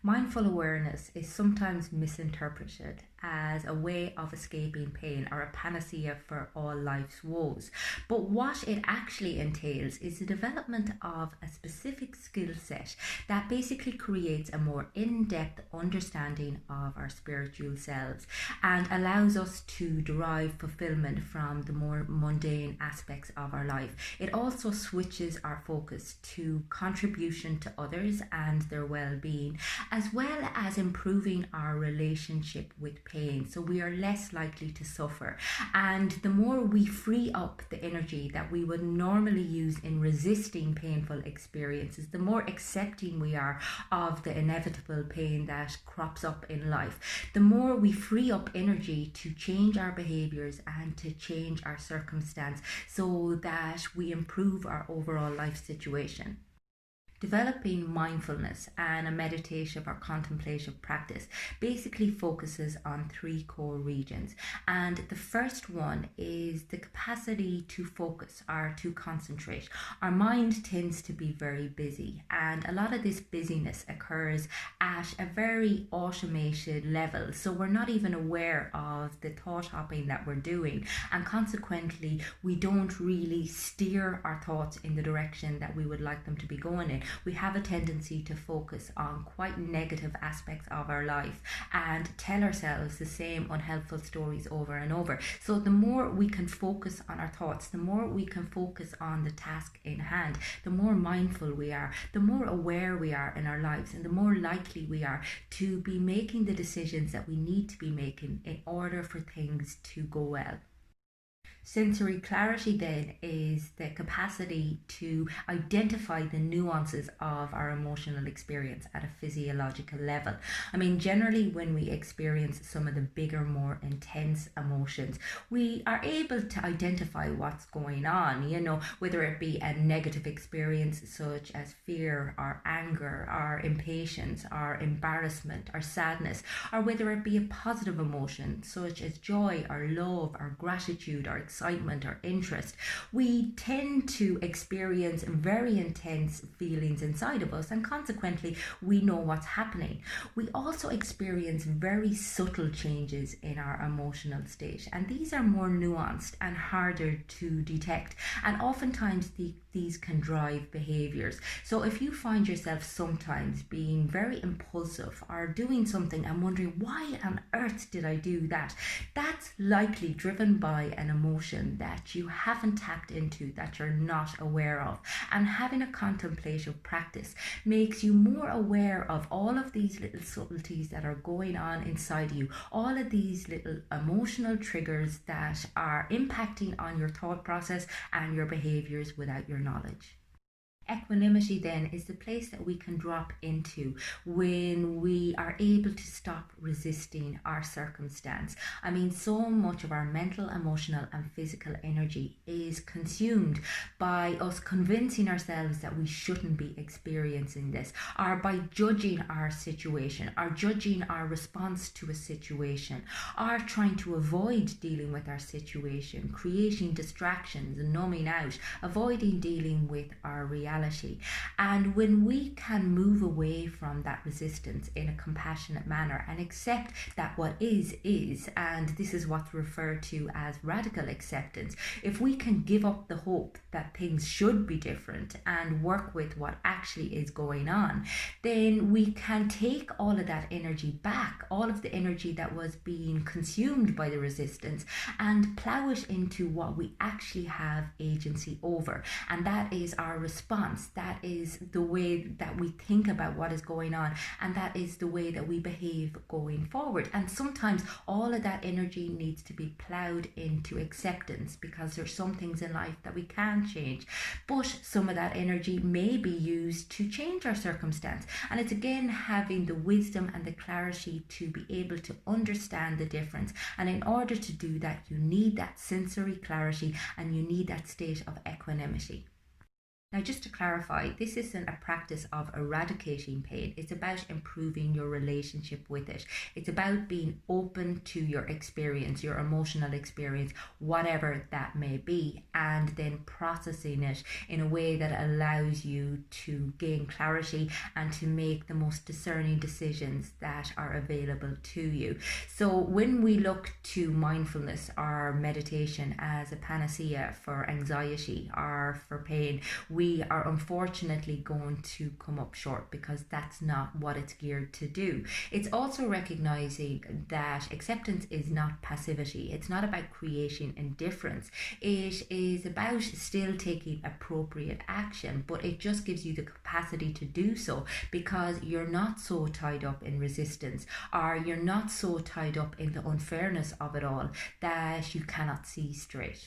Mindful awareness is sometimes misinterpreted as a way of escaping pain or a panacea for all life's woes. But what it actually entails is the development of a specific skill set that basically creates a more in depth understanding of our spiritual selves and allows us to derive fulfillment from the more mundane aspects of our life. It also switches our focus to contribution to others and their well being, as well as improving our relationship with pain. So we are less likely to suffer. And the more we free up the energy that we would normally use in resisting painful experiences, the more accepting we are of the inevitable pain that crops up in life. The more we free up energy to change our behaviors and to change our circumstance so that we improve our overall life situation. Developing mindfulness and a meditative or contemplative practice basically focuses on three core regions. And the first one is the capacity to focus or to concentrate. Our mind tends to be very busy, and a lot of this busyness occurs at a very automated level. So we're not even aware of the thought hopping that we're doing, and consequently, we don't really steer our thoughts in the direction that we would like them to be going in. We have a tendency to focus on quite negative aspects of our life and tell ourselves the same unhelpful stories over and over. So the more we can focus on our thoughts, the more we can focus on the task in hand, the more mindful we are, the more aware we are in our lives, and the more likely we are to be making the decisions that we need to be making in order for things to go well. Sensory clarity then is the capacity to identify the nuances of our emotional experience at a physiological level. I mean, generally, when we experience some of the bigger, more intense emotions, we are able to identify what's going on, whether it be a negative experience such as fear or anger or impatience or embarrassment or sadness, or whether it be a positive emotion such as joy or love or gratitude or excitement or interest. We tend to experience very intense feelings inside of us, and consequently we know what's happening. We also experience very subtle changes in our emotional state, and these are more nuanced and harder to detect, and oftentimes these can drive behaviors. So if you find yourself sometimes being very impulsive or doing something and wondering, why on earth did I do that? That's likely driven by an emotion that you haven't tapped into, that you're not aware of. And having a contemplative practice makes you more aware of all of these little subtleties that are going on inside you, all of these little emotional triggers that are impacting on your thought process and your behaviors without your knowledge. Equanimity then is the place that we can drop into when we are able to stop resisting our circumstance. I mean, so much of our mental, emotional, and physical energy is consumed by us convincing ourselves that we shouldn't be experiencing this, or by judging our situation, or judging our response to a situation, or trying to avoid dealing with our situation, creating distractions and numbing out, avoiding dealing with our reality. And when we can move away from that resistance in a compassionate manner and accept that what is, and this is what's referred to as radical acceptance, if we can give up the hope that things should be different and work with what actually is going on, then we can take all of that energy back, all of the energy that was being consumed by the resistance, and plow it into what we actually have agency over. And that is our response. That is the way that we think about what is going on, and that is the way that we behave going forward. And sometimes all of that energy needs to be plowed into acceptance, because there's some things in life that we can change, but some of that energy may be used to change our circumstance. And it's again having the wisdom and the clarity to be able to understand the difference. And in order to do that, you need that sensory clarity and you need that state of equanimity. Now, just to clarify, this isn't a practice of eradicating pain. It's about improving your relationship with it. It's about being open to your experience, your emotional experience, whatever that may be, and then processing it in a way that allows you to gain clarity and to make the most discerning decisions that are available to you. So, when we look to mindfulness or meditation as a panacea for anxiety or for pain, we are unfortunately going to come up short because that's not what it's geared to do. It's also recognizing that acceptance is not passivity, it's not about creating indifference, it is about still taking appropriate action, but it just gives you the capacity to do so because you're not so tied up in resistance, or you're not so tied up in the unfairness of it all that you cannot see straight.